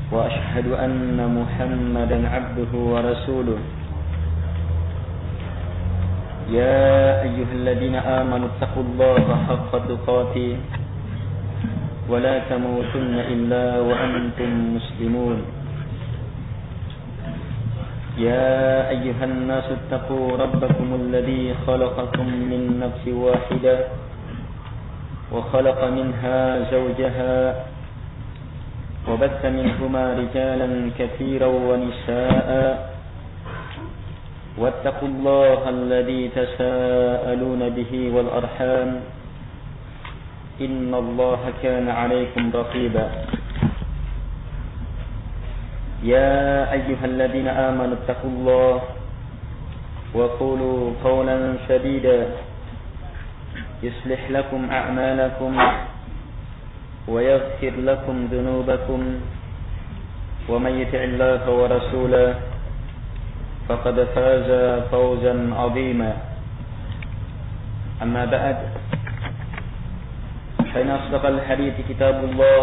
وأشهد أن محمدا عبده ورسوله يا أيها الذين آمنوا اتقوا الله حق تقاته ولا تموتن إلا وأنتم مسلمون يا أيها الناس اتقوا ربكم الذي خلقكم من نفس واحدة وخلق منها زوجها وبث منهما رجالا كثيرا ونساء واتقوا الله الذي تساءلون به والأرحام إن الله كان عليكم رقيبا يا أيها الذين آمنوا اتقوا الله وقولوا قولا سديدا يصلح لكم أعمالكم ويغفر لكم ذنوبكم ومن يطع الله ورسوله فقد فاز فوزا عظيما أما بعد فإن أصدق الحديث كتاب الله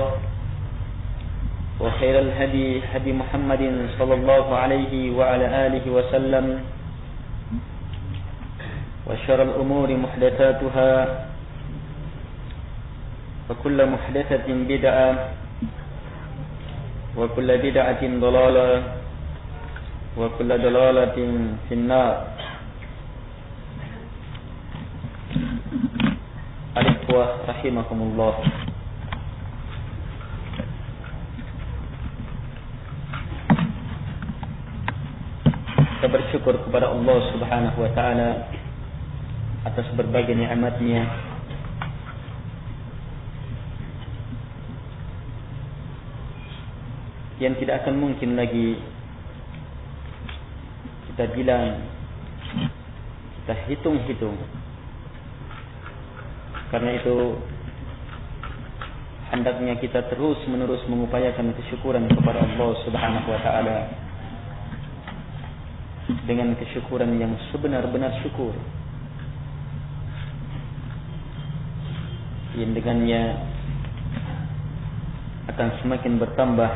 وخير الهدي هدي محمد صلى الله عليه وعلى آله وسلم وشر الأمور محدثاتها وكل محدثة بدعة وكل بدعة ضلالة وكل ضلالة في النار. الإخوة رحمكم الله. Kita bersyukur kepada Allah Subhanahu wa taala atas berbagai nikmat-Nya. Yang tidak akan mungkin lagi kita bilang, kita hitung-hitung. Karena itu hendaknya kita terus-menerus mengupayakan kesyukuran kepada Allah Subhanahu wa taala dengan kesyukuran yang sebenar-benar syukur, yang dengannya akan semakin bertambah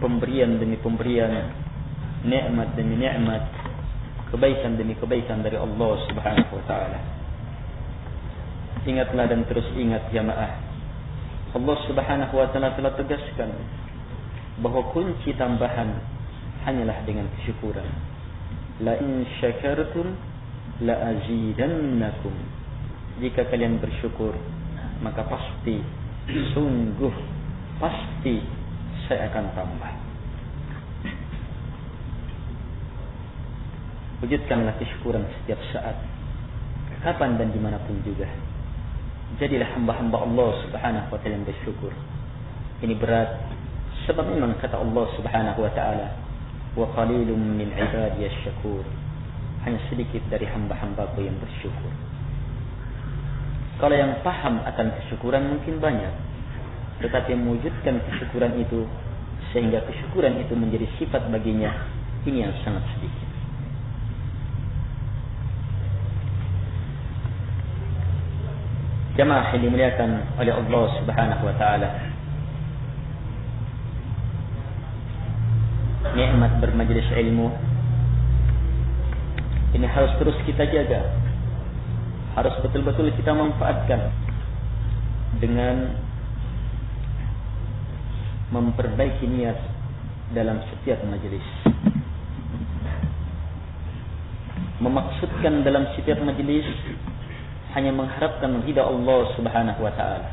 pemberian demi pemberian, nikmat demi nikmat, kebaikan demi kebaikan dari Allah Subhanahu wa taala. Ingatlah dan terus ingat jamaah, Allah Subhanahu wa taala telah tegaskan bahwa kunci tambahan hanyalah dengan kesyukuran. La in syakartum la azidannakum. Jika kalian bersyukur, maka pasti, sungguh pasti saya akan tambah. Wujudkanlah kesyukuran setiap saat, kapan dan dimanapun juga. Jadilah hamba-hamba Allah Subhanahu wa ta'ala yang bersyukur. Ini berat, sebab memang kata Allah Subhanahu wa ta'ala, wa qalilum min ibadiyas syakur. Hanya sedikit dari hamba-hambaku yang bersyukur. Kalau yang paham akan kesyukuran mungkin banyak, tetapi mewujudkan kesyukuran itu sehingga kesyukuran itu menjadi sifat baginya, ini yang sangat sedikit. Jamaah yang dimuliakan oleh Allah Subhanahu wa taala, nikmat bermajelis ilmu ini harus terus kita jaga, harus betul-betul kita manfaatkan dengan memperbaiki niat dalam setiap majelis. Memaksudkan dalam setiap majelis hanya mengharapkan ridha Allah Subhanahu wa taala.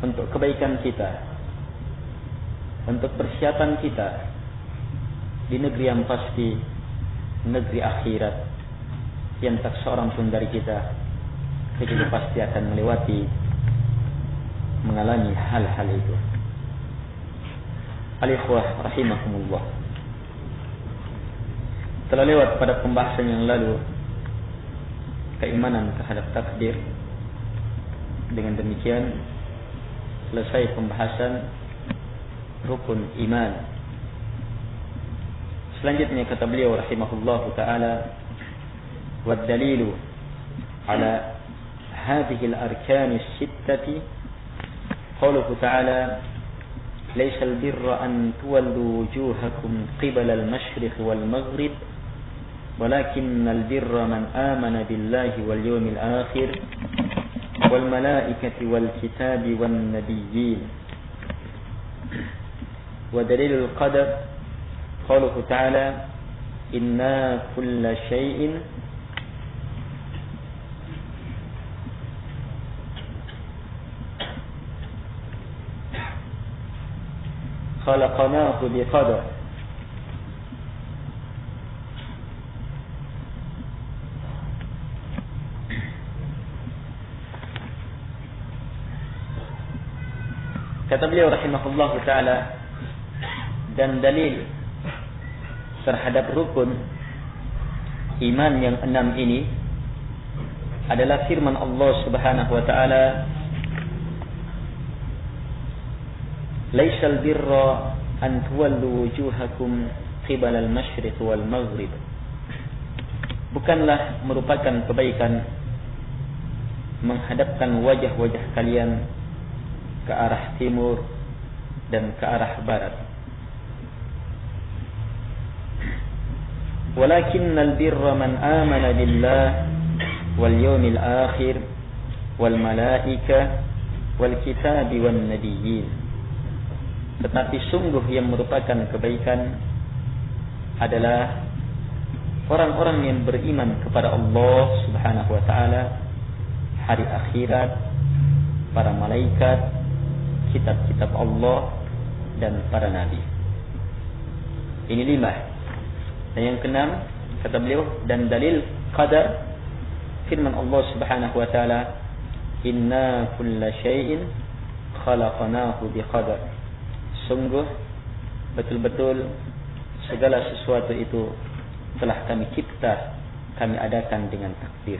Untuk kebaikan kita, untuk persiapan kita di negeri yang pasti, negeri akhirat, yang tak seorang pun dari kita kecuali pasti akan mengalami hal-hal itu. Al-ikhwah rahimakumullah, telah lewat pada pembahasan yang lalu keimanan terhadap takdir. Dengan demikian selesai pembahasan rukun iman. Selanjutnya kata beliau rahimahullahu taala, wad dalilu ala hadhihi al-arkan as-sittati qauluhu ta'ala laysa al-birra an tuwallu wujuhakum qibala al-mashriq wal-maghrib walakin al-birra man amana billahi wal yawmil akhir wal malaikati wal kitabi wan nabiyyin. Wa dalilul qadar qauluhu ta'ala inna kulla shay'in khalaqnahu biqadar. Kata beliau rahimahullah ta'ala, dan dalil terhadap rukun iman yang 6 ini adalah firman Allah Subhanahu wa ta'ala, laisal birra an tuwallu wujuhakum qibala al-masyriq wal maghrib. Bukanlah merupakan kebaikan menghadapkan wajah-wajah kalian ke arah timur dan ke arah barat. Walakinnal birra man amana billah wal yawmil akhir wal malaika wal kitabi wan nabiyyin. Tetapi sungguh yang merupakan kebaikan adalah orang-orang yang beriman kepada Allah Subhanahu wa taala, hari akhirat, para malaikat, kitab-kitab Allah dan para nabi. Ini 5. Dan yang ke-6 kata beliau, dan dalil qadar firman Allah Subhanahu wa taala, inna kulla syai'in khalaqnahu biqadar. Sungguh betul-betul segala sesuatu itu telah kami cipta, kami adakan dengan takdir.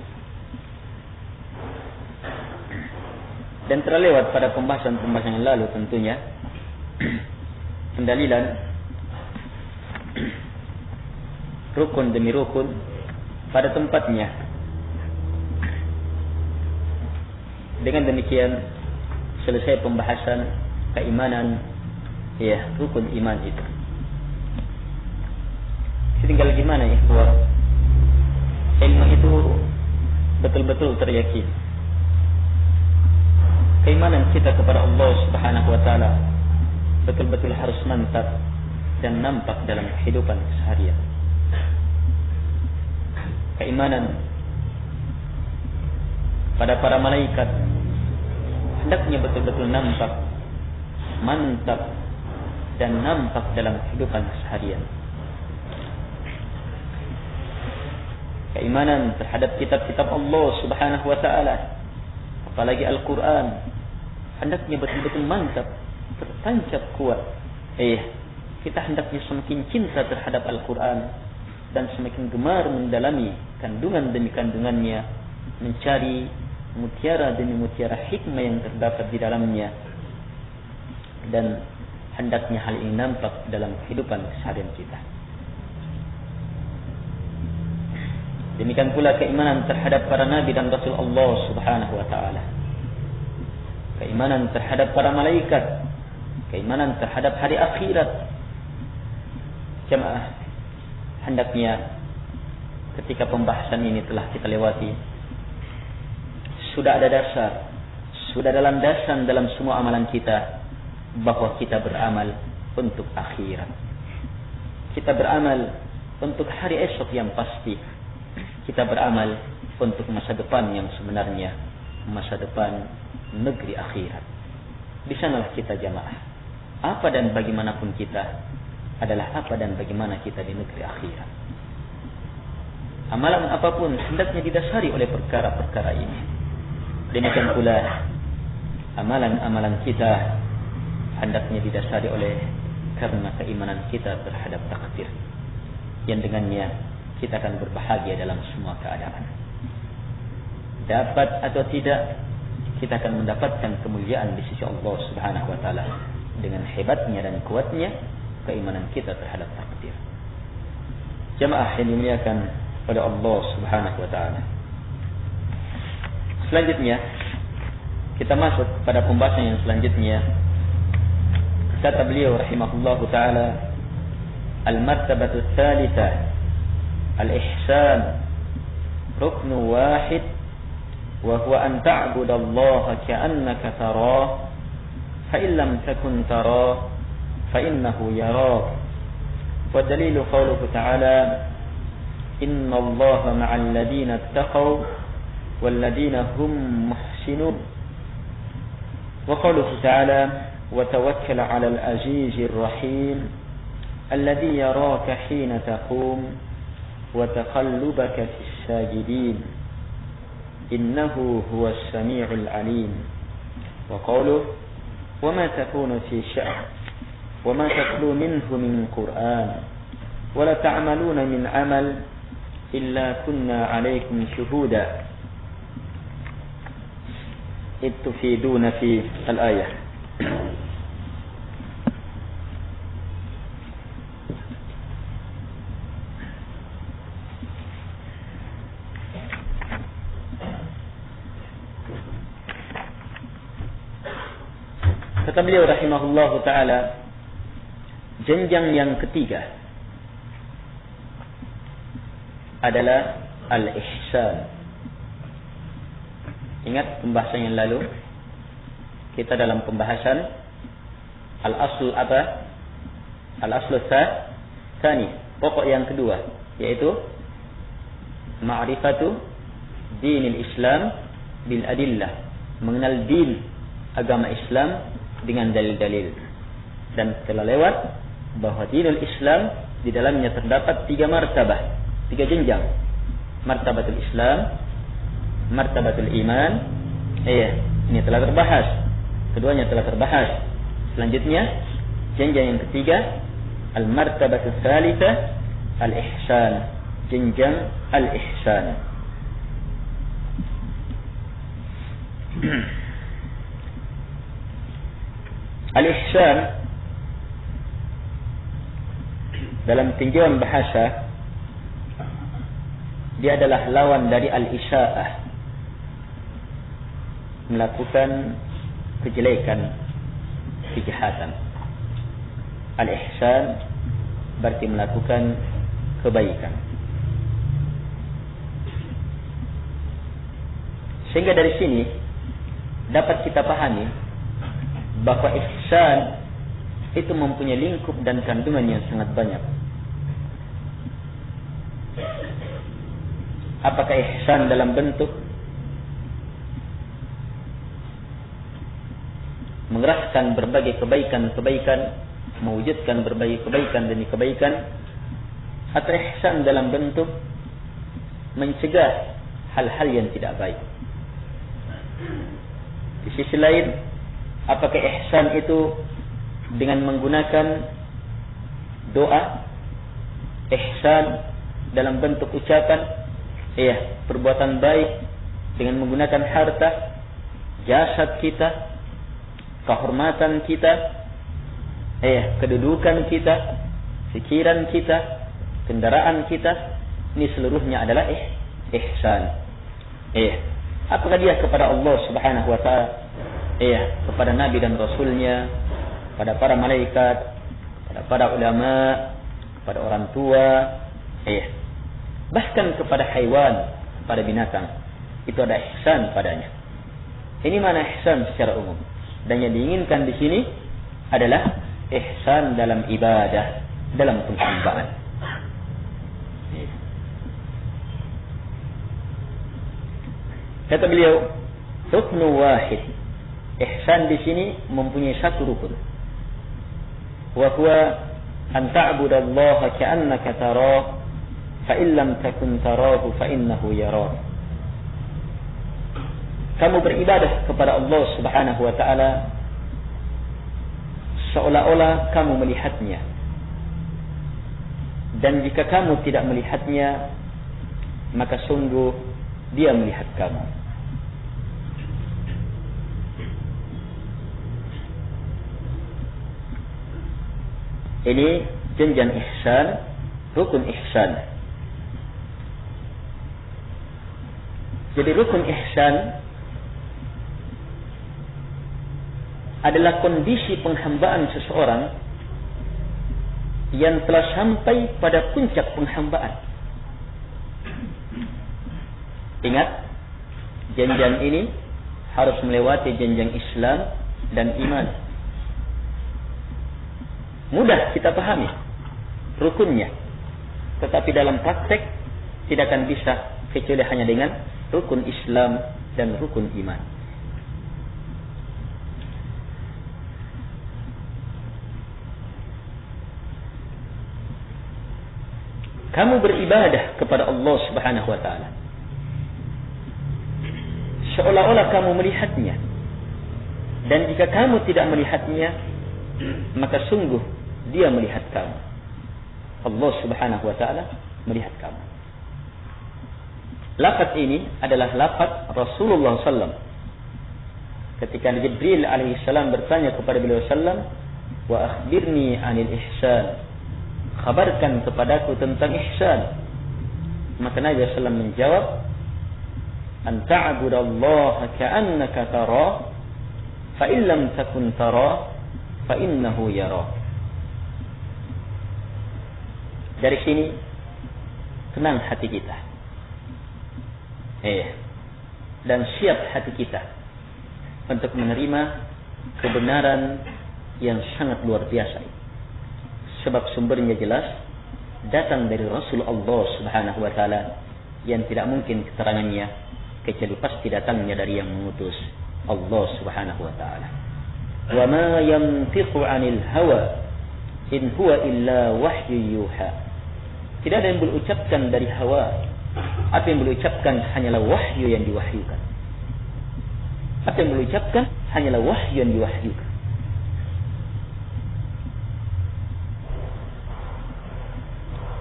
Dan telah lewat pada pembahasan-pembahasan yang lalu tentunya pendalilan rukun demi rukun pada tempatnya. Dengan demikian selesai pembahasan keimanan, ya, rukun iman itu. Tinggal gimana ya, bahwa ilmu itu betul-betul teryakin. Keimanan kita kepada Allah Subhanahu wa taala betul-betul harus mantap dan nampak dalam kehidupan keseharian. Keimanan pada para malaikat hendaknya betul-betul nampak, mantap dan nampak dalam kehidupan keseharian. Keimanan terhadap kitab-kitab Allah Subhanahu wa taala, apalagi Al-Qur'an, hendaknya betul-betul mantap, tertancap kuat. Kita hendaknya semakin cinta terhadap Al-Qur'an dan semakin gemar mendalami kandungan demi kandungannya, mencari mutiara demi mutiara hikmah yang terdapat di dalamnya. Dan hendaknya hal ini nampak dalam kehidupan keseharian kita. Demikian pula keimanan terhadap para nabi dan rasul Allah Subhanahu wa taala. Keimanan terhadap para malaikat, keimanan terhadap hari akhirat. Jemaah, hendaknya ketika pembahasan ini telah kita lewati, sudah ada dasar, sudah ada landasan dalam semua amalan kita bahwa kita beramal untuk akhirat. Kita beramal untuk hari esok yang pasti. Kita beramal untuk masa depan yang sebenarnya masa depan negeri akhirat. Di sanalah kita jamaah. Apa dan bagaimanapun kita adalah apa dan bagaimana kita di negeri akhirat. Amalan apapun hendaknya didasari oleh perkara-perkara ini. Demikian pula amalan-amalan kita hendaknya didasari oleh karena keimanan kita terhadap takdir, yang dengannya kita akan berbahagia dalam semua keadaan. Dapat atau tidak, kita akan mendapatkan kemuliaan di sisi Allah Subhanahu wa taala dengan hebatnya dan kuatnya keimanan kita terhadap takdir. Jamaah yang dimuliakan oleh Allah Subhanahu wa taala. Selanjutnya kita masuk pada pembahasan yang selanjutnya. Kata beliau rahimahullahu taala, al-martabatu tsalitsah al-ihsan ruknu wahid wa huwa an ta'budallaha ka'annaka tarahu fa in lam takun tarahu fa innahu yaraak. Wa dalilu qawluhu ta'ala innallaha ma'al ladzina ittaqaw wal ladzina hum muhsinun. Wa qawluhu ta'ala وتوكل على العزيز الرحيم الذي يراك حين تقوم وتقلبك في الساجدين إنه هو السميع العليم. وقوله وما تكون في شأن وما تتلو منه من قرآن ولا تعملون من عمل إلا كنا عليكم شهودا إذ تفيدون في الآية. Kata beliau rahimahullahu ta'ala, jenjang yang ketiga adalah al-ihsan. Ingat pembahasan yang lalu, kita dalam pembahasan al-asl apa? Al-asl tsani, pokok yang kedua, yaitu ma'rifatu dinil Islam bil adillah, mengenal din agama Islam dengan dalil-dalil. Dan telah lewat bahwa dinul Islam di dalamnya terdapat 3 martabah, 3 jenjang. Martabatul Islam, martabatul iman. Ini telah terbahas. Keduanya telah terbahas. Selanjutnya jenjang yang ketiga, al-martabatul tsalitsah al-ihsan, jenjang al-ihsan. Al-ihsan dalam tinjauan bahasa dia adalah lawan dari al-isya'ah, melakukan kejelekan, kejahatan. Al-ihsan berarti melakukan kebaikan. Sehingga dari sini dapat kita pahami bahwa ihsan itu mempunyai lingkup dan kandungan yang sangat banyak. Apakah ihsan dalam bentuk mengerahkan berbagai kebaikan-kebaikan, mewujudkan berbagai kebaikan demi kebaikan, atau ihsan dalam bentuk mencegah hal-hal yang tidak baik. Di sisi lain, apakah ihsan itu dengan menggunakan doa, ihsan dalam bentuk ucapan, perbuatan baik dengan menggunakan harta, jasad kita, kehormatan kita, kedudukan kita, pikiran kita, kendaraan kita, ini seluruhnya adalah ihsan. Apakah dia kepada Allah Subhanahu wa ta'ala, kepada Nabi dan Rasulnya, kepada para malaikat, kepada para ulama, kepada orang tua, bahkan kepada haiwan, kepada binatang, itu ada ihsan padanya. Ini mana ihsan secara umum. Dan yang diinginkan di sini adalah ihsan dalam ibadah, dalam penghambaan. Kata beliau, ruknu wahid. Ihsan di sini mempunyai satu rukun. Wa huwa an ta'budallaha ka'annaka tarahu fa in lam takun tarahu fa innahu yarak. Kamu beribadah kepada Allah Subhanahu wa taala seolah-olah kamu melihatnya. Dan jika kamu tidak melihatnya, maka sungguh dia melihat kamu. Ini jenjang ihsan, rukun ihsan. Jadi rukun ihsan adalah kondisi penghambaan seseorang yang telah sampai pada puncak penghambaan. Ingat, jenjang ini harus melewati jenjang Islam dan iman. Mudah kita pahami rukunnya, tetapi dalam praktek tidak akan bisa kecuali hanya dengan rukun Islam dan rukun iman. Kamu beribadah kepada Allah Subhanahu wa taala seolah-olah kamu melihatnya, dan jika kamu tidak melihatnya, maka sungguh dia melihat kamu. Allah Subhanahu wa taala melihat kamu. Lafaz ini adalah lafaz Rasulullah sallallahu. Ketika Jibril alaihi salam bertanya kepada beliau sallam, "Wa akhbirni 'anil ihsan." Khabarkan kepadaku tentang ihsan. Maka Nabi sallallahu menjawab, "An ta'budallaha ka'annaka tarahu, fa in lam takun tarahu, fa innahu yarak." Dari sini tenang hati kita. Dan siap hati kita untuk menerima kebenaran yang sangat luar biasa. Sebab sumbernya jelas datang dari Rasulullah Subhanahu wa taala yang tidak mungkin keterangannya kecuali pasti datangnya dari yang mengutus, Allah Subhanahu wa taala. Wa ma yantiqu 'anil hawa in huwa illa wahyu yuha. Tidak ada yang berucapkan dari hawa. Apa yang berucapkan hanyalah wahyu yang diwahyukan. Apa yang berucapkan hanyalah wahyu yang diwahyukan.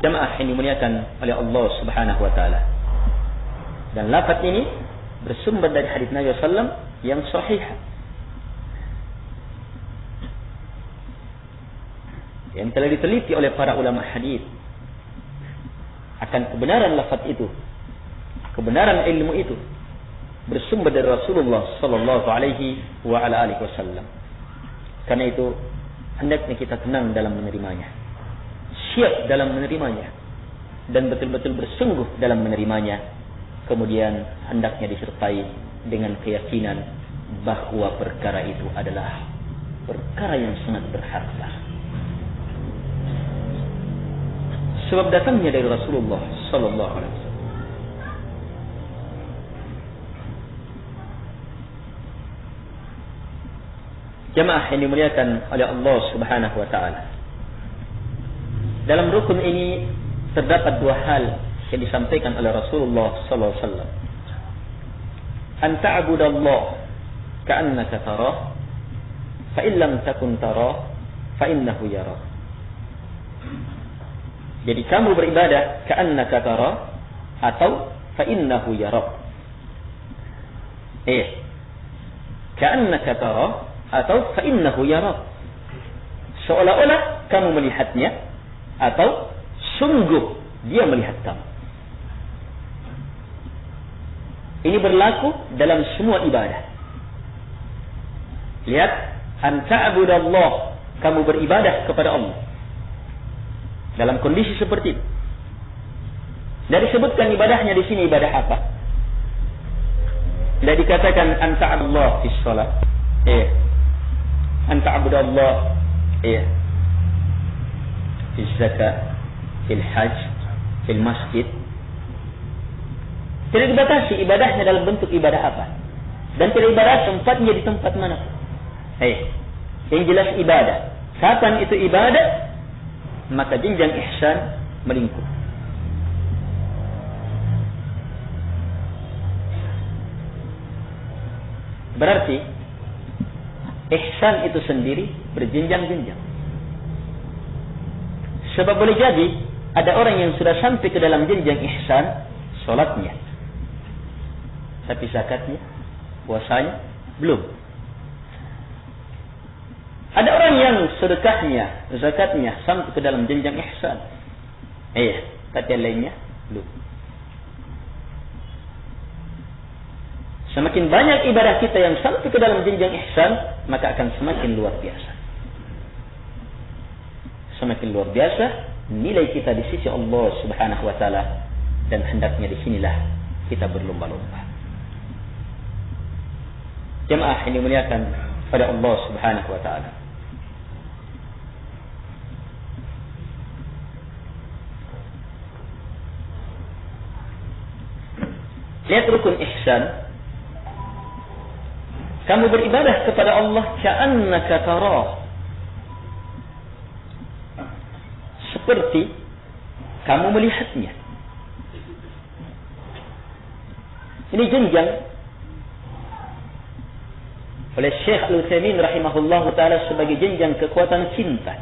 Jamaah yang dimuliakan oleh Allah Subhanahu wa taala. Dan lafaz ini bersumber dari hadis Nabi sallallahu yang sahih. Yang telah diteliti oleh para ulama hadis akan kebenaran lafaz itu, kebenaran ilmu itu bersumber dari Rasulullah sallallahu alaihi wa ala alihi wasallam. Karena itu hendaknya kita tenang dalam menerimanya, siap dalam menerimanya, dan betul-betul bersungguh dalam menerimanya. Kemudian hendaknya disertai dengan keyakinan bahwa perkara itu adalah perkara yang sangat berharga. Sebab datangnya dari Rasulullah sallallahu alaihi wasallam. Jamaah yang dimuliakan oleh Allah Subhanahu wa taala. Dalam rukun ini terdapat dua hal yang disampaikan oleh Rasulullah sallallahu alaihi wasallam. An ta'budallaha ka'annaka tarahu, fa in lam takun tarahu, fa innahu yarak. Jadi kamu beribadah ka'annaka tarahu atau fa innahu yarak. Ka'annaka tarahu atau fa innahu yarak. Seolah-olah kamu melihatnya atau sungguh dia melihat kamu. Ini berlaku dalam semua ibadah. Lihat, an ta'budallah, kamu beribadah kepada Allah. Dalam kondisi seperti itu. Dan disebutkan ibadahnya di sini ibadah apa? Tidak dikatakan an ta'budallah fi shalah. An ta'budallah Iya. Fil zakat, fil hajj, fil masjid. Tidak dibatasi ibadahnya dalam bentuk ibadah apa. Dan tidak ibadah tempatnya di tempat mana. Yang jelas ibadah. Kapan itu ibadah? Maka jenjang ihsan melingkup. Berarti ihsan itu sendiri berjenjang-jenjang. Sebab boleh jadi ada orang yang sudah sampai ke dalam jenjang ihsan, salatnya, tapi zakatnya, puasanya belum. Ada orang yang sedekahnya, zakatnya sampai ke dalam jenjang ihsan, tapi yang lainnya belum. Semakin banyak ibadah kita yang sampai ke dalam jenjang ihsan, maka akan semakin luar biasa. Semakin luar biasa nilai kita di sisi Allah Subhanahu wa taala, dan hendaknya disinilah kita berlomba-lomba. Jemaah yang dimuliakan pada Allah Subhanahu wa taala. Lihat rukun ihsan. Kamu beribadah kepada Allah ka'annaka tarah. Seperti kamu melihatnya. Ini jenjang oleh Syekh Al-Utsaimin rahimahullah ta'ala sebagai jenjang kekuatan cinta.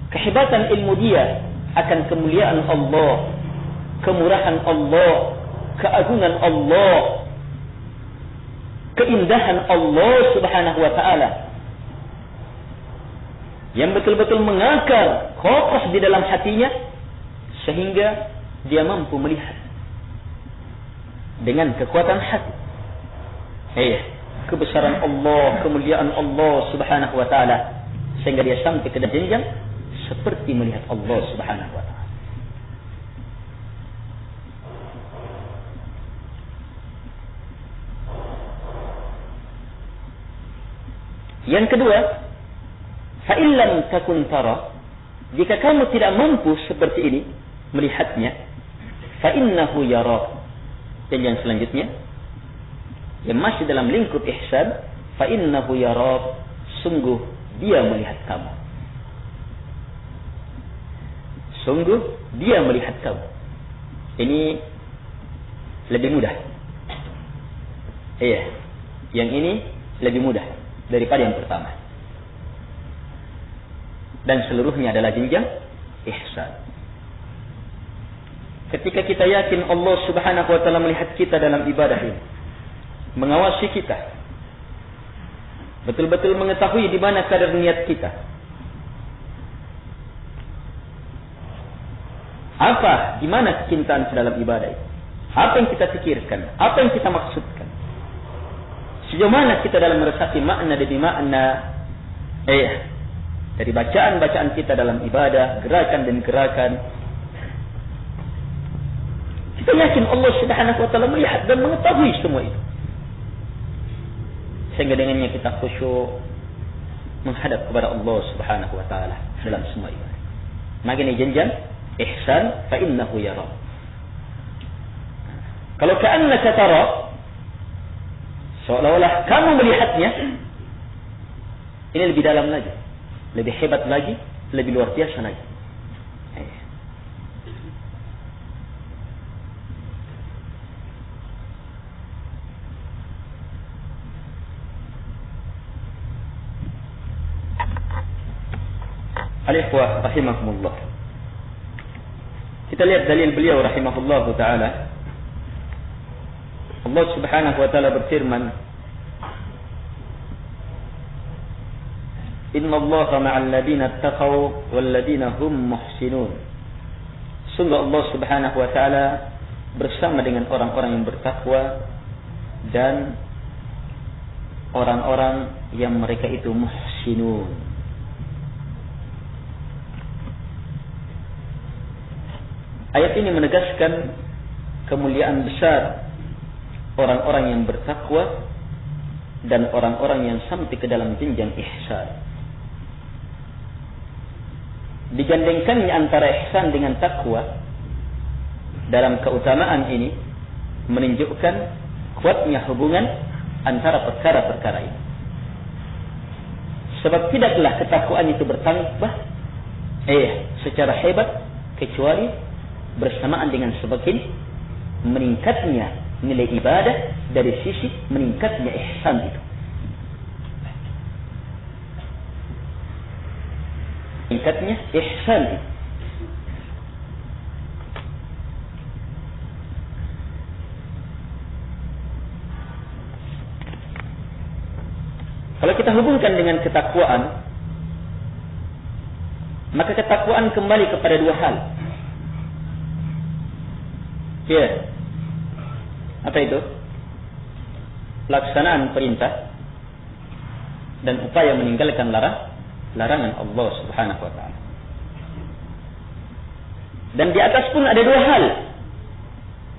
Kehebatan ilmu dia akan kemuliaan Allah, kemurahan Allah, keagungan Allah, keindahan Allah Subhanahu wa taala yang betul-betul mengakar kokoh di dalam hatinya sehingga dia mampu melihat dengan kekuatan hati kebesaran Allah, kemuliaan Allah Subhanahu wa taala, sehingga dia sampai ke jenjang seperti melihat Allah Subhanahu wa taala. Yang kedua, fa illam takun tara, jika kamu tidak mampu seperti ini melihatnya, fa innahu yara. Dan yang selanjutnya, yang masih dalam lingkup ihsan, fa innahu yara, sungguh dia melihat kamu. Sungguh dia melihat kamu. Ini lebih mudah. Yang ini lebih mudah daripada yang pertama. Dan seluruhnya adalah jenjang ihsan. Ketika kita yakin Allah Subhanahu wa taala melihat kita dalam ibadah ini, mengawasi kita, betul-betul mengetahui di mana kadar niat kita, apa, di mana kecintaan dalam ibadah itu, apa yang kita pikirkan, apa yang kita maksudkan, sejauh mana kita dalam meresapi makna demi makna dari bacaan-bacaan kita dalam ibadah, gerakan dan gerakan. Kita yakin Allah Subhanahu wa taala melihat dan mengetahui semua itu, sehingga dengannya kita khusyuk menghadap kepada Allah Subhanahu wa taala dalam semua ibadah. Maka ini jenjang ihsan, fa innahu yara. Kalau ka'annaka tara, seolah-olah kamu melihatnya, ini lebih dalam lagi, lebih hebat lagi, lebih luar biasa lagi. Al-ikhwah rahimahumullah. Kita lihat dalil beliau rahimahullah ta'ala. Allah Subhanahu wa ta'ala berfirman, Inna Allah ma'al ladina attaqaw wal ladina hum muhsinun. Sungguh Allah Subhanahu wa ta'ala bersama dengan orang-orang yang bertakwa dan orang-orang yang mereka itu muhsinun. Ayat ini menegaskan kemuliaan besar orang-orang yang bertakwa dan orang-orang yang sampai ke dalam jenjang ihsan. Digandengkannya antara ihsan dengan takwa dalam keutamaan ini menunjukkan kuatnya hubungan antara perkara-perkara ini. Sebab tidaklah ketakwaan itu bertambah secara hebat kecuali bersamaan dengan semakin meningkatnya nilai ibadah dari sisi meningkatnya ihsan itu. Meningkatnya ihsan itu. Kalau kita hubungkan dengan ketakwaan, maka ketakwaan kembali kepada dua hal. Ya. Apa itu? Pelaksanaan perintah dan upaya meninggalkan larangan Allah Subhanahu wa taala. Dan di atas pun ada dua hal.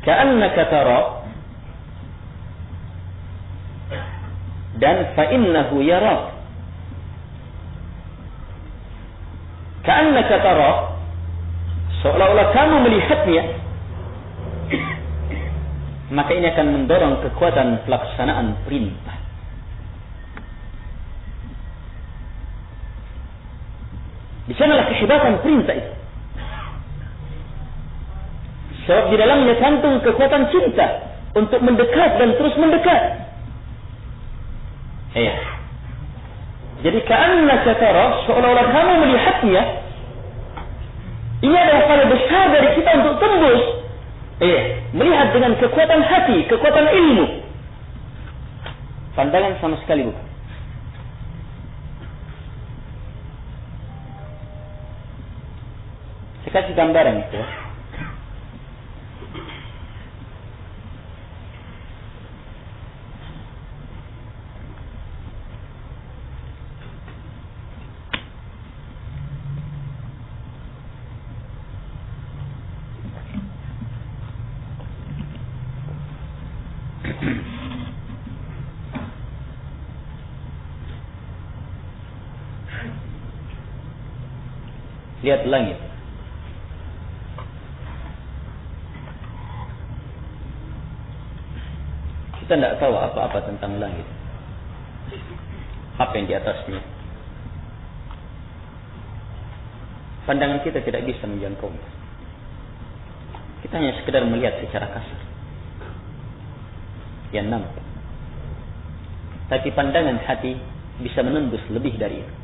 Ka'annaka tara dan fa'innahu yarak. Ka'annaka tara, seolah-olah kamu melihatnya, maka ini akan mendorong kekuatan pelaksanaan perintah. Di sanalah kehebatan perintah itu. Sebab di dalamnya kandung kekuatan cinta untuk mendekat dan terus mendekat. Jadi ka'annaka tara, seolah-olah kamu melihatnya. Ini adalah hal besar dari kita untuk tembus. Melihat dengan kekuatan hati, kekuatan ilmu. Pandangan sama sekali bukan. Saya kasih gambaran itu. Lihat langit. Kita tidak tahu apa-apa tentang langit. Apa yang di atasnya. Pandangan kita tidak bisa menjangkaunya. Kita hanya sekedar melihat secara kasar. Yang nampak. Tapi pandangan hati bisa menembus lebih dari itu.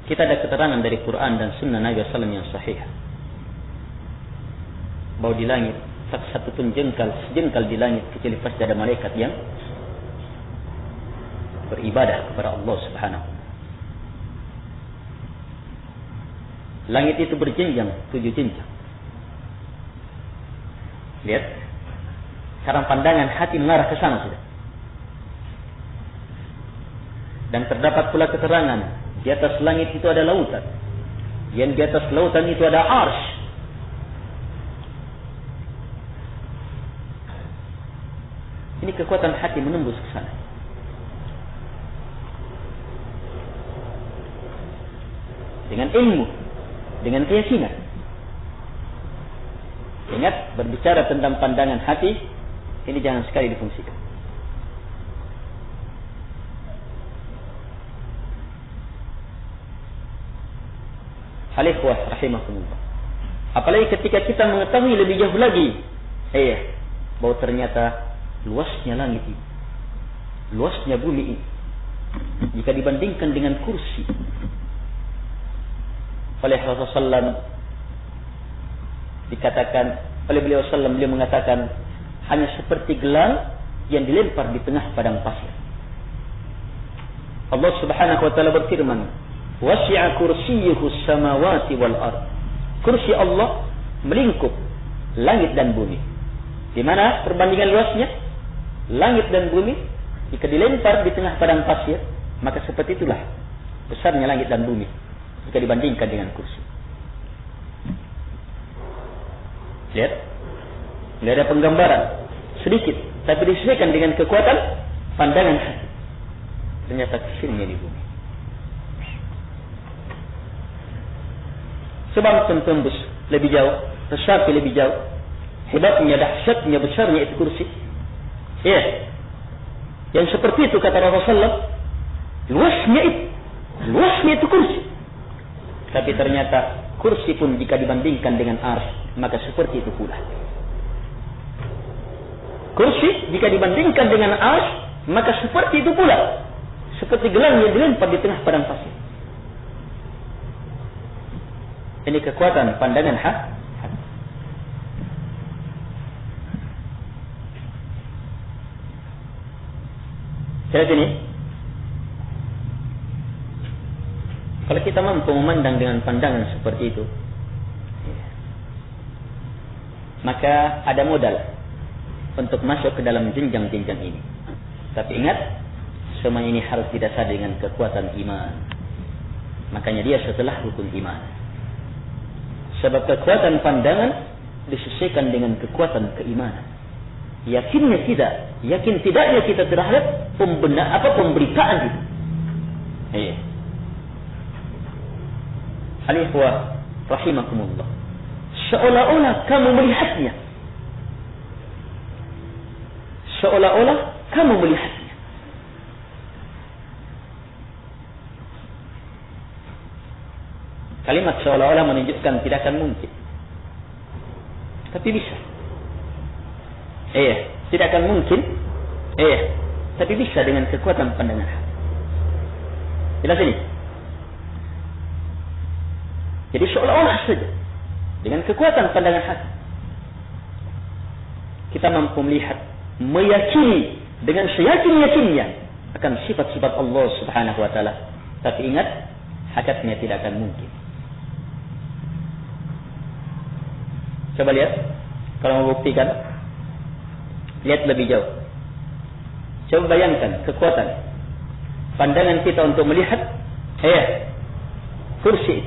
Kita ada keterangan dari Quran dan Sunnah Nabi SAW yang sahih. Bahwa di langit, satu pun sejengkal di langit kecuali pasti ada malaikat yang beribadah kepada Allah Subhanahu. Langit itu berjenjang, 7 jenjang. Lihat. Sekarang pandangan hati mengarah ke sana sudah. Dan terdapat pula keterangan di atas langit itu ada lautan. Yang di atas lautan itu ada arsy. Ini kekuatan hati menembus ke sana. Dengan ilmu, dengan keyakinan. Ingat, berbicara tentang pandangan hati, ini jangan sekali difungsikan. Al-ikhwah rahimahumullah. Apalagi ketika kita mengetahui lebih jauh lagi, bahwa ternyata luasnya langit ini, luasnya bumi ini, jika dibandingkan dengan kursi. Oleh Rasulullah SAW dikatakan, oleh beliau SAW, beliau mengatakan hanya seperti gelang yang dilempar di tengah padang pasir. Allah Subhanahu wa taala berfirman, wasi'a kursiyyuhu samawati wal ard. Kursi Allah melingkup langit dan bumi. Di mana perbandingan luasnya? Langit dan bumi jika dilempar di tengah padang pasir, maka seperti itulah besarnya langit dan bumi jika dibandingkan dengan kursi. Lihat. Tidak ada penggambaran sedikit, tapi disesuaikan dengan kekuatan pandangan hati. Ternyata kecilnya di bumi. Sebab tembus lebih jauh, tersapi lebih jauh. Hebatnya, dahsyatnya, besarnya itu kursi. Ya. Yang seperti itu kata Rasulullah, luasnya itu kursi. Tapi ternyata kursi pun jika dibandingkan dengan arsy, maka seperti itu pula. Kursi jika dibandingkan dengan arsy, maka seperti itu pula. Seperti gelang yang dilempar di tengah padang pasir. Ini kekuatan pandangan hati. Jadi ini, kalau kita mampu memandang dengan pandangan seperti itu, maka ada modal untuk masuk ke dalam jenjang-jenjang ini. Tapi ingat, semua ini harus didasari dengan kekuatan iman. Makanya dia setelah rukun iman. Sebab kekuatan pandangan disesuaikan dengan kekuatan keimanan. Yakinnya tidak, yakin tidaknya kita terhadap pemberitaan itu. Iya. Al-ikhwah rahimakumullah. Seolah-olah kamu melihatnya. Seolah-olah kamu melihatnya. Kalimat seolah-olah menunjukkan tidak akan mungkin. Tapi bisa. Tidak akan mungkin. Tapi bisa dengan kekuatan pandangan hati. Jelas ini? Jadi seolah-olah saja dengan kekuatan pandangan hati kita mampu melihat, meyakini dengan seyakin-yakinnya akan sifat-sifat Allah Subhanahu wa taala. Tapi ingat, hakikatnya tidak akan mungkin. Coba lihat, kalau membuktikan, lihat lebih jauh. Coba bayangkan kekuatan pandangan kita untuk melihat kursi.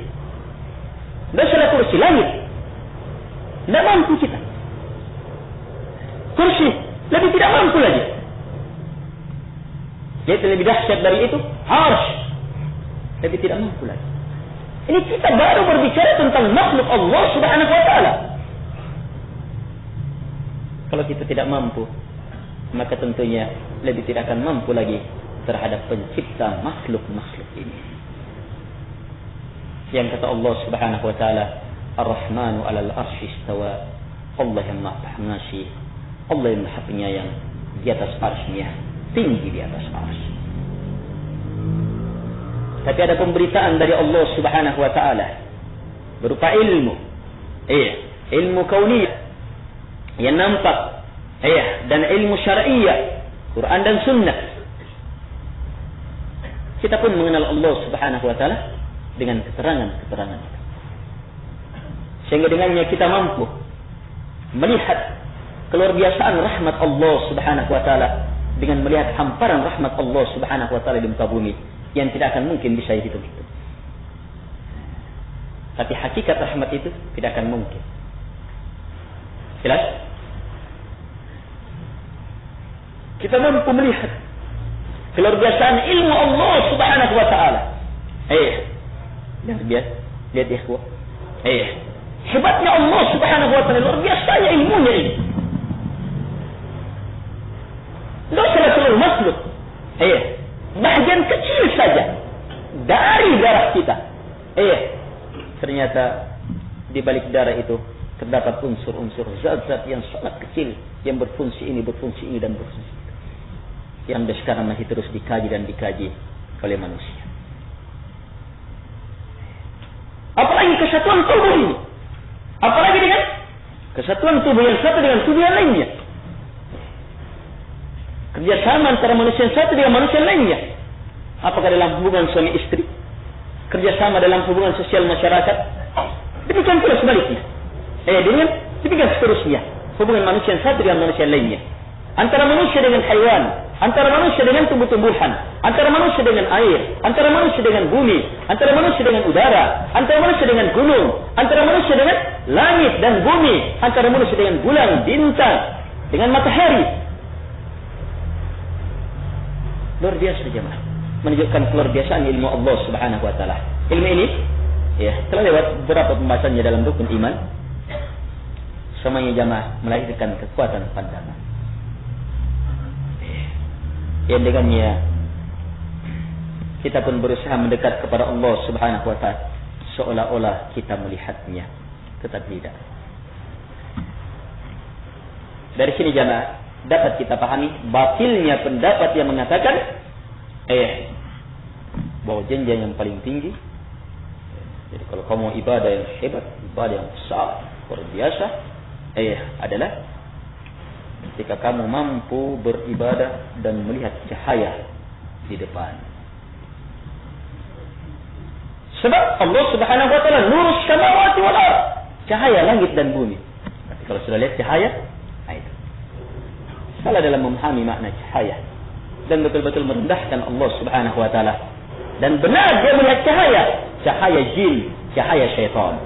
Tidak salah kursi, langit. Tidak mampu kita. Kursi lebih tidak mampu lagi. Yaitu lebih dahsyat dari itu, arsy lebih tidak mampu lagi. Ini kita baru berbicara tentang makhluk Allah Subhanahu wa taala. Kalau kita tidak mampu, maka tentunya lebih tidak akan mampu lagi terhadap pencipta makhluk-makhluk ini. Yang kata Allah Subhanahu wa taala, Ar-Rahmanu 'alal 'arsy istawa. Allah yang Maha Pengasih, Allah yang Maha Penyayang di atas arsy-Nya, tinggi di atas arsy. Tapi ada pemberitaan dari Allah Subhanahu wa taala berupa ilmu. Ilmu kauniyah yang nampak, dan ilmu syar'iyyah, Quran dan Sunnah. Kita pun mengenal Allah Subhanahu wa taala dengan keterangan-keterangan itu. Sehingga dengannya kita mampu melihat keluarbiasaan rahmat Allah Subhanahu wa taala dengan melihat hamparan rahmat Allah Subhanahu wa taala di muka bumi yang tidak akan mungkin bisa dihitung-hitung. Tapi hakikat rahmat itu tidak akan mungkin. Jelas? Kita mampu melihat keluarbiasaan ilmu Allah Subhanahu wa taala. Lihat ikhwah. Hebatnya Allah Subhanahu wa taala, luar biasa ilmunya ini. Tidak salah seluruh makhluk. Bahagian kecil saja dari darah kita. Ternyata di balik darah itu terdapat unsur-unsur zat-zat yang sangat kecil yang berfungsi ini dan berfungsi itu. Yang sekarang masih terus dikaji oleh manusia. Apalagi kesatuan tubuh ini. Apalagi dengan kesatuan tubuh yang satu dengan tubuh yang lainnya. Kerjasama antara manusia yang satu dengan manusia yang lainnya. Apakah dalam hubungan suami istri? Kerjasama dalam hubungan sosial masyarakat? Demikian pula sebaliknya. Demikian seterusnya. Hubungan manusia yang satu dengan manusia yang lainnya. Antara manusia dengan haiwan, antara manusia dengan tumbuh-tumbuhan, antara manusia dengan air, antara manusia dengan bumi, antara manusia dengan udara, antara manusia dengan gunung, antara manusia dengan langit dan bumi, antara manusia dengan bulan, bintang, dengan matahari. Luar biasa jemaah. Menunjukkan keluar biasaan ilmu Allah Subhanahu wa taala. Ilmu ini telah lewat beberapa pembahasannya dalam rukun iman. Semuanya jemaah melahirkan kekuatan pandangan. Yang dengannya kita pun berusaha mendekat kepada Allah Subhanahu wa taala seolah-olah kita melihatnya, tetapi tidak. Dari sini jemaah dapat kita pahami batilnya pendapat yang mengatakan bahwa jenjang yang paling tinggi. Jadi kalau kamu ibadah yang hebat, ibadah yang besar, luar biasa, adalah ketika kamu mampu beribadah dan melihat cahaya di depan. Sebab Allah Subhanahu wa taala nurus samawati wal ardh, cahaya langit dan bumi. Tapi kalau sudah lihat cahaya, itu salah dalam memahami makna cahaya dan betul-betul merendahkan Allah Subhanahu wa taala. Dan benar dia melihat cahaya jin, cahaya syaitan.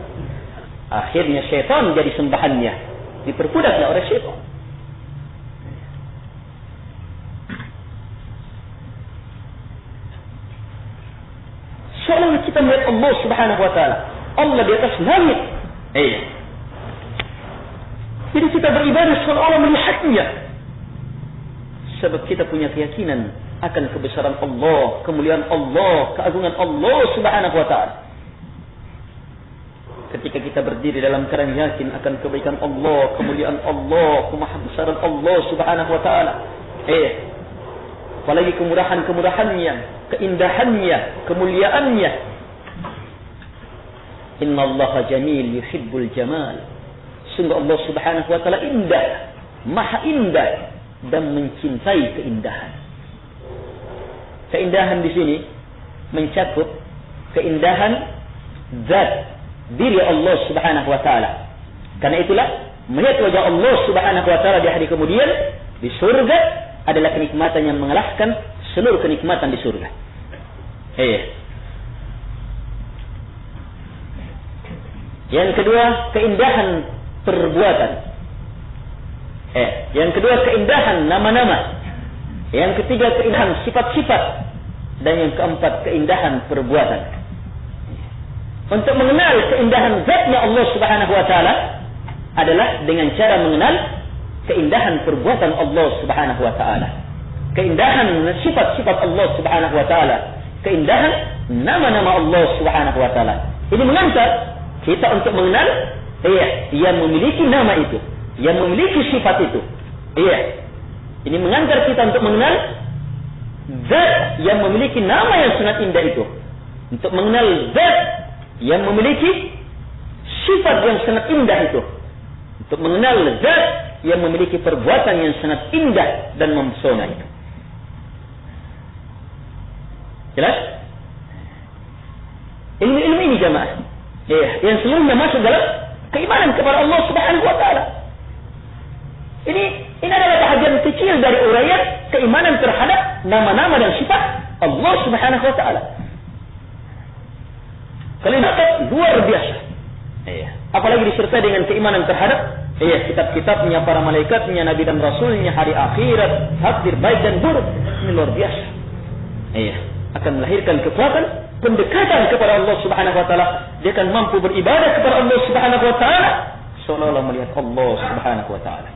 Akhirnya syaitan jadi sembahannya, diperbudak oleh syaitan. Seolah kita melihat Allah Subhanahu wa taala, Allah di atas langit. Jadi kita beribadah seolah-olah melihatnya. Sebab kita punya keyakinan akan kebesaran Allah, kemuliaan Allah, keagungan Allah Subhanahu wa taala. Ketika kita berdiri dalam keadaan yakin akan kebaikan Allah, kemuliaan Allah, kemahabesaran Allah Subhanahu wa taala. Apalagi kemurahan-kemurahannya, keindahannya, kemuliaannya. Innallaha jamil yuhibbul jamal. Sungguh Allah Subhanahu wa taala indah, maha indah dan mencintai keindahan. Keindahan di sini mencakup keindahan zat diri Allah Subhanahu wa taala. Karena itulah melihat wajah Allah Subhanahu wa taala di hari kemudian di surga adalah kenikmatan yang mengalahkan seluruh kenikmatan di surga. Yang kedua, keindahan perbuatan. Yang kedua, keindahan nama-nama. Yang ketiga, keindahan sifat-sifat. Dan yang keempat, keindahan perbuatan. Untuk mengenal keindahan zatnya Allah Subhanahu wa taala adalah dengan cara mengenal keindahan perbuatan Allah Subhanahu wa taala. Keindahan sifat-sifat Allah Subhanahu wa taala. Keindahan nama-nama Allah Subhanahu wa taala. Ini mengantar kita untuk mengenal yang memiliki nama itu, yang memiliki sifat itu. Ini mengantar kita untuk mengenal zat yang memiliki nama yang sangat indah itu. Untuk mengenal zat yang memiliki sifat yang sangat indah itu. Untuk mengenal zat yang memiliki perbuatan yang sangat indah dan mempesona itu. Jelas? Ilmu-ilmu ini jemaah, yang seluruhnya masuk dalam keimanan kepada Allah Subhanahu wa taala. Ini adalah bahagian kecil dari uraian keimanan terhadap nama-nama dan sifat Allah Subhanahu wa taala. Kalimat luar biasa. Apalagi disertai dengan keimanan terhadap kitab-kitabnya, para malaikatnya, nabi dan rasulnya, hari akhirat, takdir baik dan buruk. Ini luar biasa. Akan melahirkan kekuatan pendekatan kepada Allah Subhanahu wa taala. Dia akan mampu beribadah kepada Allah Subhanahu wa taala seolah-olah melihat Allah Subhanahu wa taala.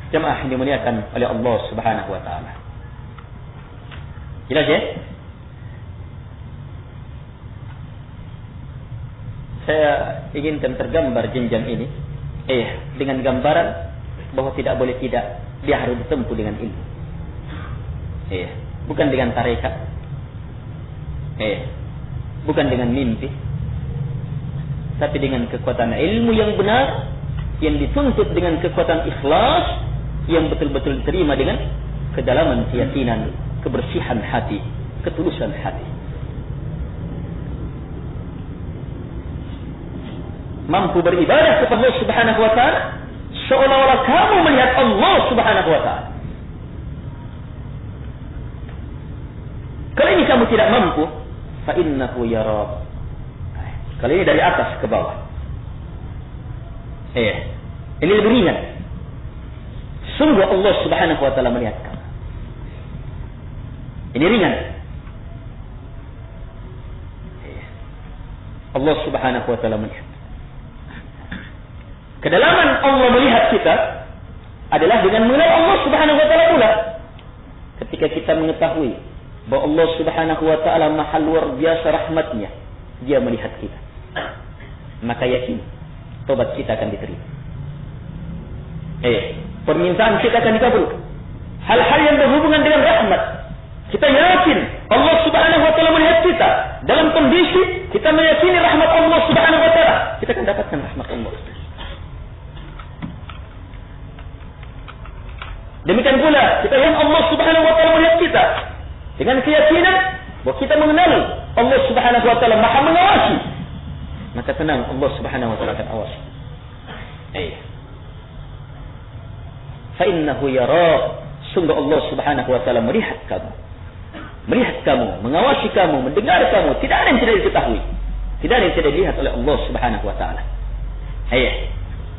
Jemaah yang dimuliakan oleh Allah Subhanahu wa taala. Jelas ya? Saya inginkan tergambar jenjang ini dengan gambaran bahwa tidak boleh tidak, dia harus ditempuh dengan ilmu. Bukan dengan tarekat. Bukan dengan mimpi. Tapi dengan kekuatan ilmu yang benar, yang dituntut dengan kekuatan ikhlas, yang betul-betul diterima dengan kedalaman keyakinan, kebersihan hati, ketulusan hati. Mampu beribadah kepada Allah Subhanahu wa taala seolah-olah kamu melihat Allah Subhanahu wa taala. Kalau ini kamu tidak mampu, fa innahu yara. Kalau ini dari atas ke bawah. Ini lebih ringan. Sungguh Allah Subhanahu wa taala melihat kamu. Ini ringan. Allah Subhanahu wa taala melihat. Kedalaman Allah melihat kita adalah dengan mengenal Allah Subhanahu wa taala pula. Ketika kita mengetahui bahwa Allah Subhanahu wa taala maha luar biasa rahmatnya, dia melihat kita, maka yakin tobat kita akan diterima. Permintaan kita akan dikabulkan. Hal-hal yang berhubungan dengan rahmat, kita yakin Allah Subhanahu wa taala melihat kita. Dalam kondisi kita meyakini rahmat Allah Subhanahu wa taala, kita akan dapatkan rahmat Allah. Demikian pula kita yang Allah Subhanahu wa taala melihat kita dengan keyakinan bahwa kita mengenal Allah Subhanahu wa taala maha mengawasi, maka tenang, Allah Subhanahu wa taala akan awasi. Fa innahu yara, sungguh Allah Subhanahu wa taala melihat kamu, mengawasi kamu, mendengar kamu. Tidak ada yang tidak diketahui, tidak ada yang tidak dilihat oleh Allah Subhanahu wa taala.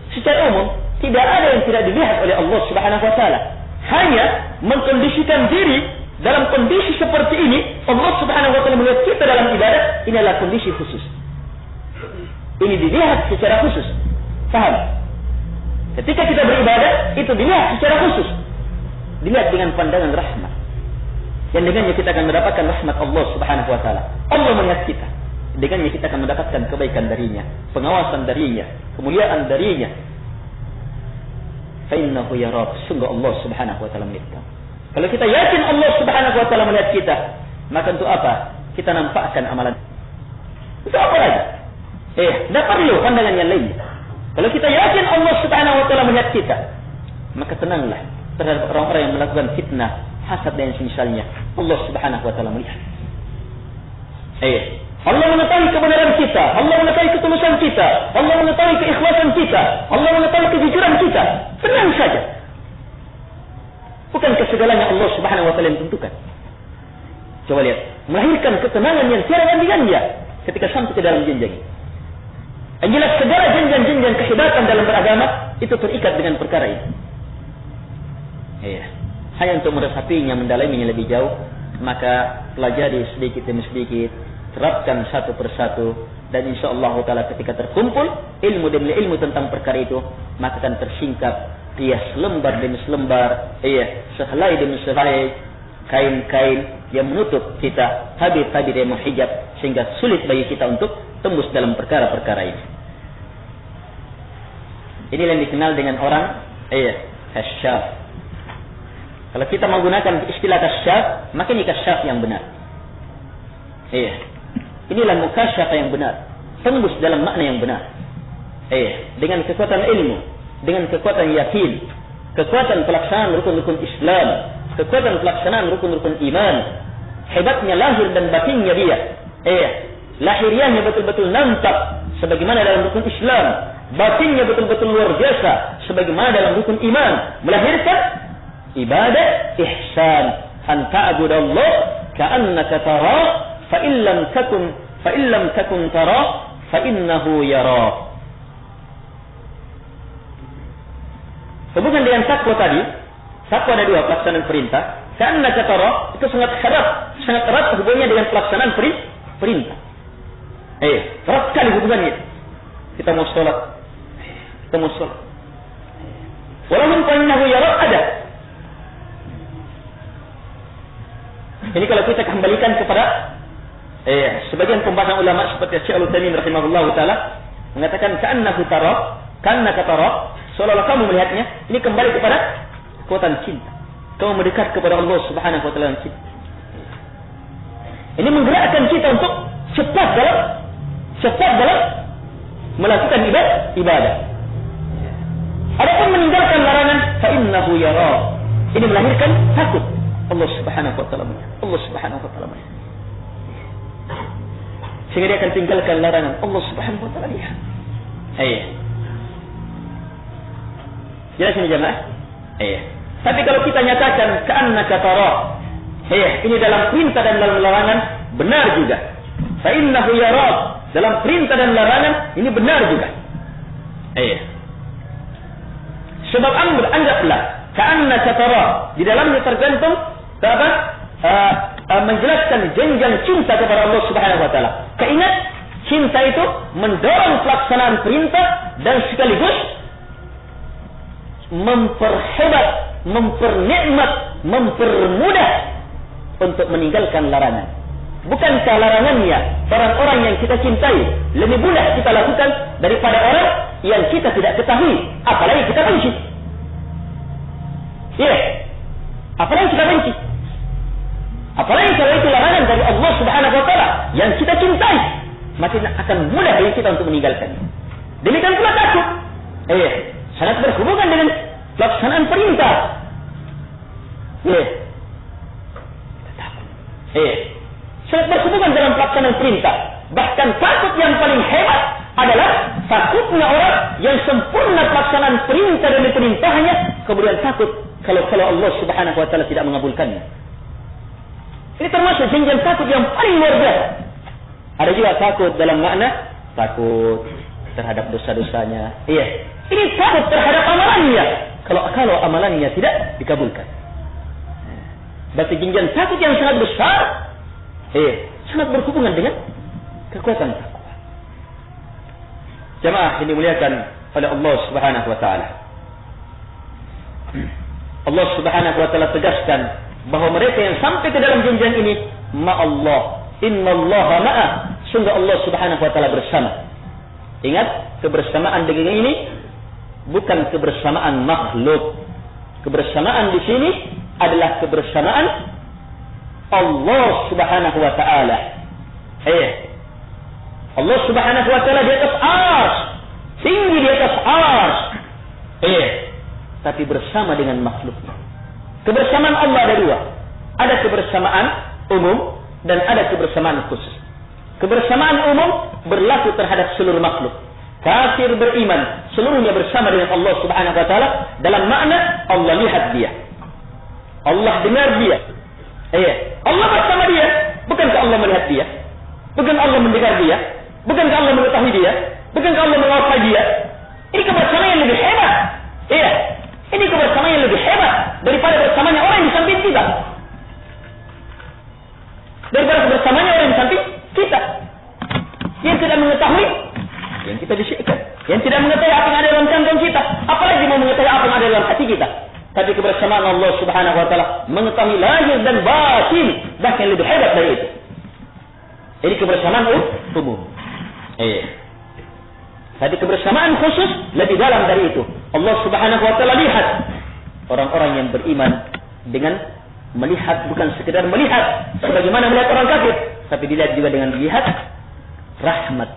Secara umum tidak ada yang tidak dilihat oleh Allah Subhanahu wa taala. Hanya mengkondisikan diri dalam kondisi seperti ini, Allah Subhanahu wa taala melihat kita dalam ibadah, ini adalah kondisi khusus. Ini dilihat secara khusus. Paham? Ketika kita beribadah, itu dilihat secara khusus. Dilihat dengan pandangan rahmat. Yang dengannya kita akan mendapatkan rahmat Allah Subhanahu wa taala. Allah melihat kita. Dengannya kita akan mendapatkan kebaikan darinya, pengawasan darinya, kemuliaan darinya. Fa innahu yarak, sungguh Allah Subhanahu wa taala melihat kita. Kalau kita yakin Allah Subhanahu wa taala melihat kita, maka untuk apa kita nampakkan amalan? Itu apa lagi? Tidak perlu pandangan yang lain. Kalau kita yakin Allah Subhanahu wa taala melihat kita, maka tenanglah terhadap orang-orang yang melakukan fitnah, hasad dan semisalnya. Allah Subhanahu wa taala melihat. Allah mengetahui kebenaran kita, Allah mengetahui ketulusan kita, Allah mengetahui keikhlasan kita, Allah mengetahui kejujuran kita. Tenang saja. Bukankah segalanya Allah Subhanahu wa taala yang tentukan? Coba lihat, melahirkan ketenangan yang tiada tandingannya ketika sampai ke dalam jenjang. Yang jelas segala jenjang-jenjang kehebatan dalam beragama itu terikat dengan perkara ini. Hanya untuk meresapinya, mendalaminya lebih jauh, maka pelajari sedikit demi sedikit, terapkan satu persatu, dan insyaallah taala ketika terkumpul ilmu demi ilmu tentang perkara itu, maka akan tersingkap selembar demi selembar, sehelai demi sehelai kain-kain yang menutup kita, habit-habit yang menghijab, sehingga sulit bagi kita untuk tembus dalam perkara-perkara ini. Ini yang dikenal dengan orang kasyaf. Kalau kita menggunakan istilah kasyaf, maka ini kasyaf yang benar. Inilah mukasyafah yang benar, tembus dalam makna yang benar. Dengan kekuatan ilmu, dengan kekuatan yakin, kekuatan pelaksanaan rukun-rukun Islam, kekuatan pelaksanaan rukun-rukun iman, hebatnya lahir dan batinnya dia. Lahiriahnya betul-betul nampak sebagaimana dalam rukun Islam, batinnya betul-betul luar biasa sebagaimana dalam rukun iman, melahirkan ibadah ihsan, an ta'budallah ka'annaka tara fa illam takun tara fa innahu yara. Hubungan dengan takwa tadi, takwa ada dua, pelaksanaan perintah. Ka'annaka tara itu sangat erat hubungannya dengan pelaksanaan perintah. Erat sekali hubungannya. Kita mau sholat, walaupun fa'innahu yara ada. Ini kalau kita kembalikan kepada sebagian pembahasan ulama seperti Syekh Al-Utsaimin rahimahullah taala mengatakan ka'annaka tara, seolah-olah kamu melihatnya. Ini kembali kepada kekuatan cinta. Kamu mendekat kepada Allah Subhanahu wa taala cinta. Ini menggerakkan kita untuk cepat dalam melakukan ibadah. Adapun meninggalkan larangan, fa innahu yara. Ini melahirkan takut. Allah Subhanahu wa taala. Sehingga dia akan tinggalkan larangan. Allah Subhanahu wa taala lihat. Jelas ini jemaah? Tapi kalau kita nyatakan ka'annaka tara, ini dalam perintah dan dalam larangan benar juga. Fa innahu yara, dalam perintah dan larangan ini benar juga. Sebab anggaplah ka'annaka tara, di dalamnya tergantung menjelaskan jenjang cinta kepada Allah Subhanahu wa taala. Keingat cinta itu mendorong pelaksanaan perintah dan sekaligus memperhebat, mempernikmat, mempermudah untuk meninggalkan larangan. Bukankah larangannya orang-orang yang kita cintai lebih mudah kita lakukan daripada orang yang kita tidak ketahui, apalagi kita benci? Apalagi kita benci. Apalagi kalau itu larangan dari Allah Subhanahu wa taala yang kita cintai, maka akan mudah bagi kita untuk meninggalkannya. Demikian pula takut. Sangat berhubungan dengan pelaksanaan perintah. Sangat berhubungan dalam pelaksanaan perintah. Bahkan takut yang paling hebat adalah takutnya orang yang sempurna pelaksanaan perintah demi perintahnya, kemudian takut kalau Allah Subhanahu wa taala tidak mengabulkannya. Ini termasuk jenjang takut yang paling luar biasa. Ada juga takut dalam makna takut terhadap dosa-dosanya. Ini takut terhadap amalannya. Kalau amalannya tidak dikabulkan. Berarti jenjang takut yang sangat besar. Sangat berhubungan dengan kekuatan takwa. Jemaah ini dimuliakan oleh Allah Subhanahu wa taala. Allah Subhanahu wa taala tegaskan bahwa mereka yang sampai ke dalam jenjang ini, ma'allah, innallaha ma'a, sungguh Allah Subhanahu wa taala bersama. Ingat, kebersamaan dengan ini bukan kebersamaan makhluk. Kebersamaan di sini adalah kebersamaan Allah Subhanahu wa taala. Allah Subhanahu wa taala di atas arsy, tinggi di atas arsy. Tapi bersama dengan makhluknya. Kebersamaan Allah ada dua. Ada kebersamaan umum dan ada kebersamaan khusus. Kebersamaan umum berlaku terhadap seluruh makhluk. Kafir beriman seluruhnya bersama dengan Allah Subhanahu wa taala dalam makna Allah lihat dia. Allah dengar dia. Allah bersama dia. Bukankah Allah melihat dia? Bukankah Allah mendengar dia? Bukankah Allah mengetahui dia? Bukankah Allah menguasai dia? Ini kebersamaan yang lebih hebat. Ini kebersamaan yang lebih hebat daripada bersamanya orang yang di samping kita. Daripada kebersamaannya orang yang di samping kita. Yang tidak mengetahui, yang kita bisikkan. Yang tidak mengetahui apa yang ada dalam kantong kita. Apalagi mau mengetahui apa yang ada dalam hati kita. Tapi kebersamaan Allah Subhanahu wa taala mengetahui lahir dan batin, bahkan lebih hebat dari itu. Ini kebersamaan umum. Tapi kebersamaan khusus lebih dalam dari itu. Allah Subhanahu wa taala lihat orang-orang yang beriman dengan melihat, bukan sekedar melihat sebagaimana melihat orang kafir, tapi dilihat juga dengan lihat rahmat.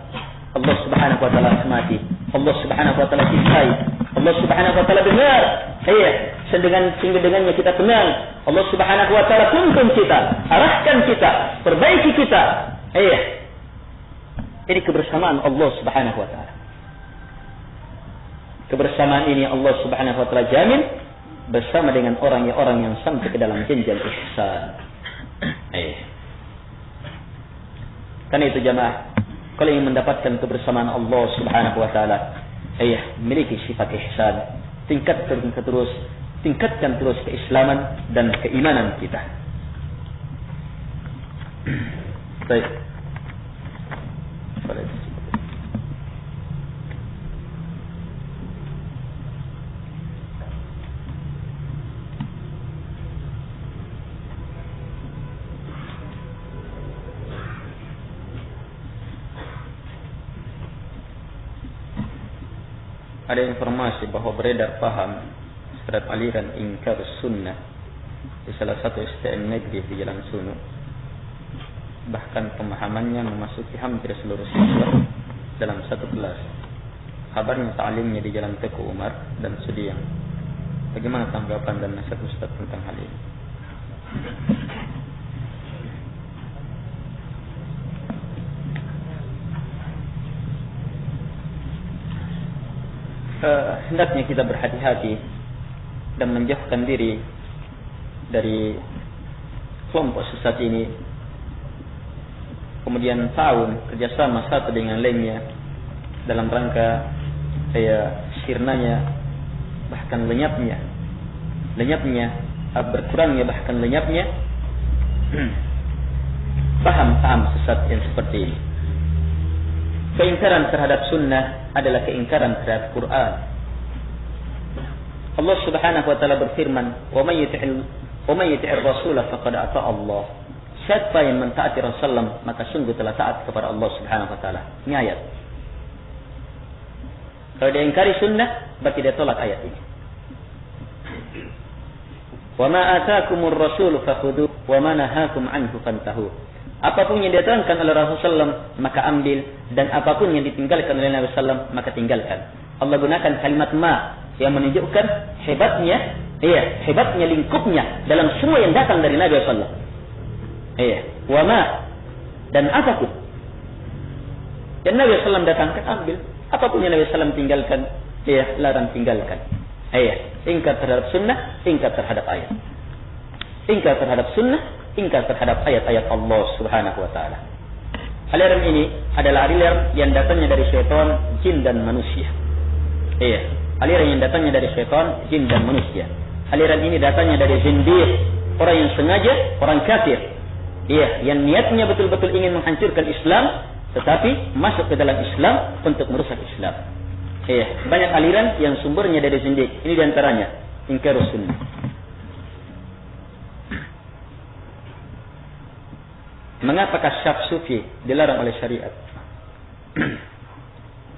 Allah Subhanahu wa taala rahmati. Allah Subhanahu wa taala cintai. Allah Subhanahu wa taala dengar. Sehingga dengannya kita tenang. Allah Subhanahu wa taala tuntun kita, arahkan kita, perbaiki kita. Ini kebersamaan Allah Subhanahu wa taala. Kebersamaan ini Allah Subhanahu wa taala jamin bersama dengan orang yang sampai ke dalam jenjang ihsan. Karena itu jemaah, kalau ingin mendapatkan kebersamaan Allah Subhanahu wa taala, miliki sifat ihsan, tingkatkan terus keislaman dan keimanan kita. Baik. Ada informasi bahwa beredar paham terhadap aliran ingkar sunnah di salah satu STM negeri di Jalan Sunu. Bahkan pemahamannya memasuki hampir seluruh siswa dalam satu kelas. Kabarnya ta'limnya di Jalan Teku Umar dan Sudiang. Bagaimana tanggapan dan nasihat Ustaz tentang hal ini? Hendaknya kita berhati-hati dan menjauhkan diri dari kelompok sesat ini kemudian tahun kerjasama satu dengan lainnya dalam rangka sirnanya, bahkan lenyapnya, berkurangnya bahkan lenyapnya paham-paham sesat yang seperti ini. Keingkaran terhadap sunnah adalah keingkaran terhadap Quran. Allah Subhanahu wa taala berfirman, "Wa may yuti'ir rasul faqad ata Allah." Siapa yang mentaati Rasulullah maka sungguh telah taat kepada Allah Subhanahu wa taala. Ini ayat. Kalau dia ingkari sunnah, berarti dia tolak ayat ini. Wa ma ataakumur rasul fakhudhu wa ma nahakum anhu fantahu. Apapun yang diterangkan oleh Rasulullah maka ambil, dan apapun yang ditinggalkan oleh Nabi sallallahu maka tinggalkan. Allah gunakan kalimat ma yang menunjukkan hebatnya lingkupnya dalam semua yang datang dari Nabi sallallahu. Wa ma, dan apapun yang Nabi sallallahu datangkan ambil, apapun yang Nabi sallallahu tinggalkan, larang tinggalkan. Ingkar terhadap sunnah, ingkar terhadap ayat. Ingkar terhadap sunnah, ingkar terhadap ayat-ayat Allah Subhanahu wa taala. Aliran ini adalah aliran yang datangnya dari syaitan, jin dan manusia. Aliran yang datangnya dari syaitan, jin dan manusia. Aliran ini datangnya dari zindiq, orang yang sengaja, orang kafir. Yang niatnya betul-betul ingin menghancurkan Islam, tetapi masuk ke dalam Islam untuk merusak Islam. Banyak aliran yang sumbernya dari zindiq. Ini diantaranya ingkarus sunnah. Mengapa kasyaf sufi dilarang oleh syariat?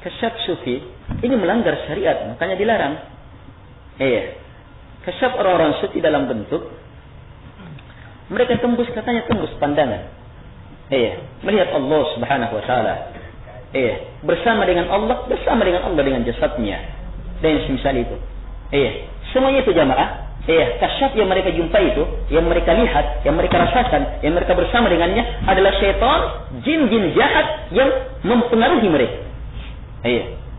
Kasyaf sufi ini melanggar syariat, makanya dilarang. Kasyaf orang-orang sufi dalam bentuk mereka tembus pandangan. Melihat Allah Subhanahu wa taala. Bersama dengan Allah dengan jasadnya. Dan semisal itu. Semuanya itu jamaah. Kasyaf yang mereka jumpai itu, yang mereka lihat, yang mereka rasakan, yang mereka bersama dengannya adalah syaitan, jin-jin jahat yang mempengaruhi mereka.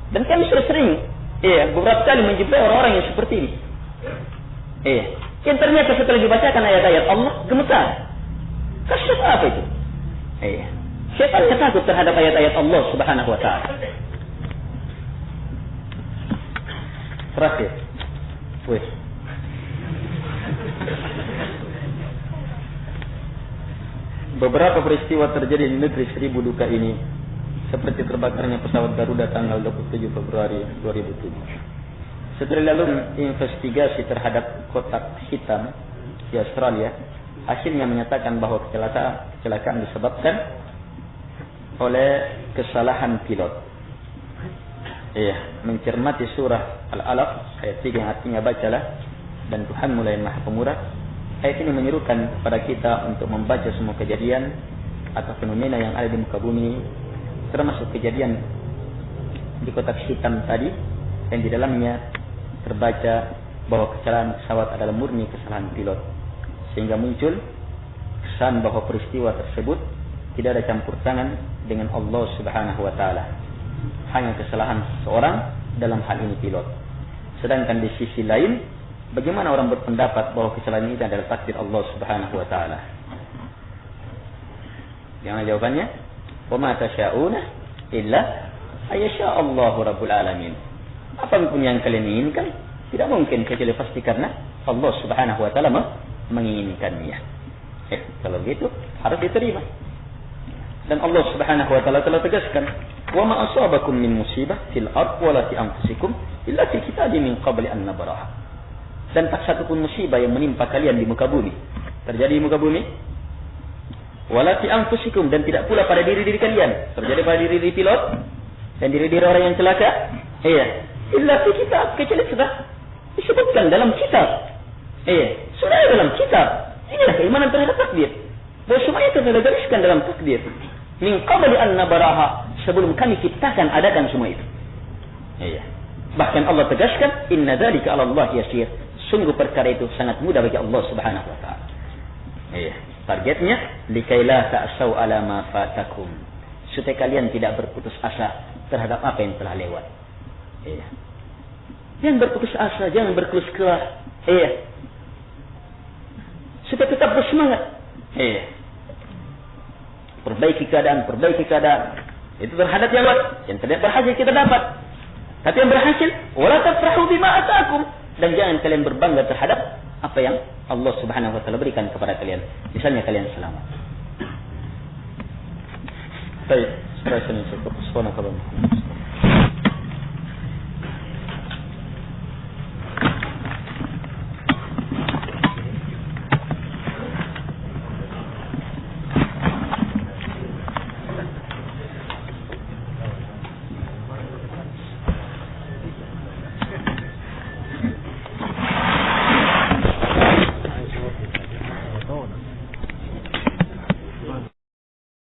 Dan kami sudah sering beberapa kali menjumpai orang-orang yang seperti ini. Yang ternyata setelah dibacakan ayat-ayat Allah gemetar. Kasyaf apa itu? Syaitan takut terhadap ayat-ayat Allah Subhanahu wa taala. Terakhir. Beberapa peristiwa terjadi di negeri seribu duka ini, seperti terbakarnya pesawat Garuda tanggal 27 Februari 2007. Setelah lalu investigasi terhadap kotak hitam di Australia, hasilnya menyatakan bahwa kecelakaan disebabkan oleh kesalahan pilot. Mencermati surah Al-Alaq ayat 3 yang artinya bacalah dan Tuhan mulai Maha Pemurah. Ayat ini menyerukan kepada kita untuk membaca semua kejadian atau fenomena yang ada di muka bumi, termasuk kejadian di kotak hitam tadi, yang di dalamnya terbaca bahwa kecelakaan pesawat adalah murni kesalahan pilot, sehingga muncul kesan bahwa peristiwa tersebut tidak ada campur tangan dengan Allah Subhanahu wa taala, hanya kesalahan seseorang, dalam hal ini pilot. Sedangkan di sisi lain, bagaimana orang berpendapat bahwa kesalahan ini adalah takdir Allah Subhanahu wa taala? Yang jawabannya, wa ma tasyauna illa ayyasha Allahu rabbul alamin. Apapun yang kalian inginkan tidak mungkin kecuali pasti karena Allah Subhanahu wa taala menginginkannya. Kalau begitu harus diterima. Dan Allah Subhanahu wa taala telah tegaskan, wa ma asabakum min musibah fil ard wa la fi anfusikum illa fi kitabin min qabli an nabraha. Dan tak satu pun musibah yang menimpa kalian di muka bumi terjadi di muka bumi, wala fi anfusikum, dan tidak pula pada diri-diri kalian, terjadi pada diri pilot dan diri-diri orang yang celaka, illa fi kitab, kecuali sudah disebutkan dalam kitab. Sudah ada dalam kitab. Inilah keimanan terhadap takdir, bahwa semua itu sudah digariskan dalam takdir. Min qabli an nabaraha, sebelum kami ciptakan, adakan semua itu. Bahkan Allah tegaskan, inna dzalika 'ala Allah yasir. Sungguh perkara itu sangat mudah bagi Allah Subhanahu wa taala. Targetnya likaila ta'sau 'ala ma fatakum, supaya kalian tidak berputus asa terhadap apa yang telah lewat. Jangan berputus asa, jangan berkeluh kesah. Supaya tetap bersemangat. perbaiki keadaan. Itu terhadap yang tidak berhasil kita dapat. Tapi yang berhasil, wala tafrahu bima ataakum, dan jangan kalian berbangga terhadap apa yang Allah Subhanahu wa taala berikan kepada kalian. Misalnya kalian selamat. Baik, sekarang saya cukup. Subhanallah.